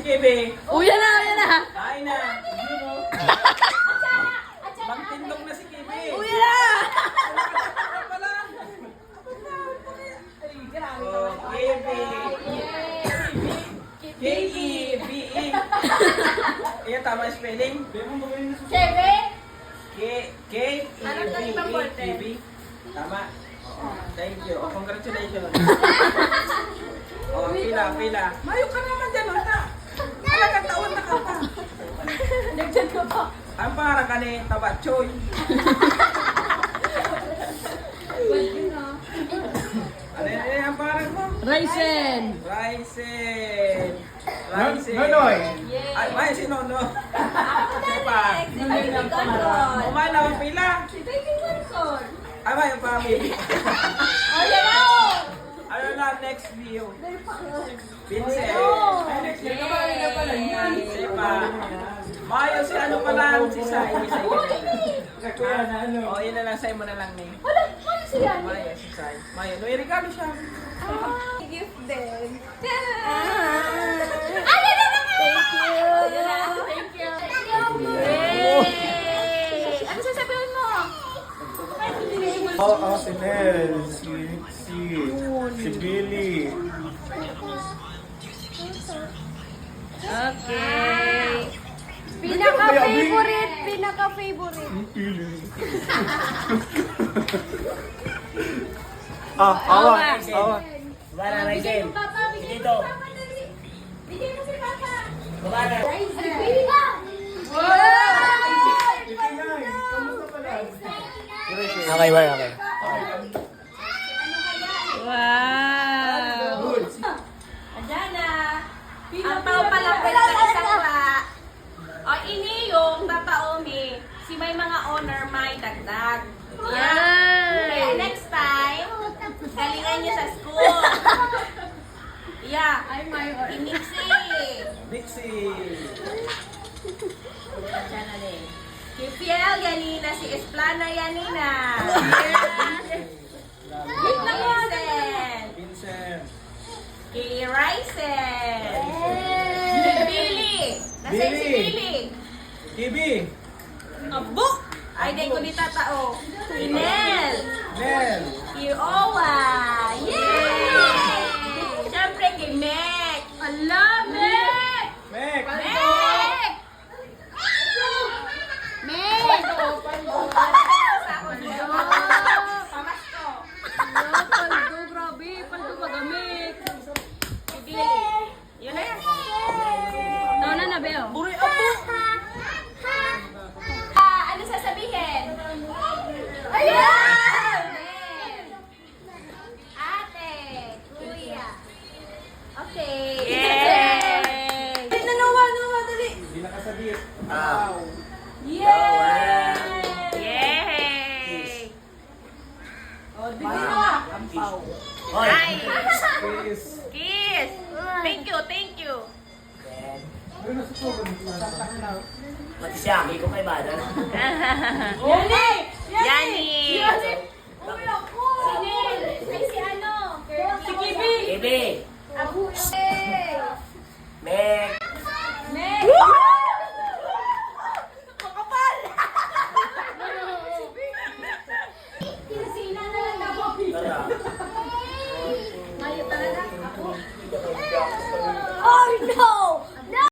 Kibi. Uy, yan na, yan na. Kain na. Magtindog na si Kibi. Uy, yan na. Oh, Kibi. K-E-B-E. Ayan, tama yung spelling. Chebe? K-E-B-E. Kibi. Tama. Thank you. Oh, congratulations. Oh, pila. Mayo ka naman dyan, wala. Talagang taon na ka pa. Nagdyan ka pa. Ang para ka ni Tabachoy. Ano yan ang parang mo? Raisen. Raisen. Nonoy. Ay, may si Nono. Siya pa. Baby Gonzon. Umay na ang pila. Si Baby Gonzon. Ay, may ang family. Oh, yan na oh. Ano na, next view. Vincent. Siya pa. Mayo si ano pa lang, si Sai. Oh, yun na lang, Sai mo na lang ni. Wala, ano siya? Mayo, si Sai. Mayo, no, regalo siya. Gift din. Ano na naman? Thank you. Thank you. Yay! Ano sasabihin mo? Si Nel, si Billy. Okay. Pinaka-favorite. Awa. Wala na, Bigay mo papa, bigay mo papa dali. Bigay mo si papa. Wala. Bigay mo. Okay, okay. Wow. Ayan na. Ang tao pala pwede sa isang la. O ini yung tataomi. Si may mga owner may dagdag. Kaya next time, galingan niyo sa school. Yeah. Iniksi. Dixie. Ayan na din. Kipiel, ganina. Si Esplana, yanina. Vincent. Vincent. Kay Ryzen. Billy. Nasaan si Billy? Kibi. Abo! Ay, di ko di tatao. Inel. Nel. Kay Owa. Yay! Siyempre kay Mek. Ala, Mek! Mek. Mek! Mek! Pamasko. Paldo, grabe. Paldo magamit. Billy. Yun na yan. Nauna na, Beo. Buri abo. Ano sasabihin? Ayan! Ate, kuya. Okay. Yay! Nawa, dali. Hindi nakasabit. Yay! Yay! Nice. Kiss. Kiss! Thank you. Pati siya, hindi ko kay Bada. Yani! Yani! Uy, ako! Ay, si ano? Si Kibi! Ebe, Ako! Hey! Meg, Meg! Makapal! Sina na lang ako. tara. Mayo talaga ako. Oh no!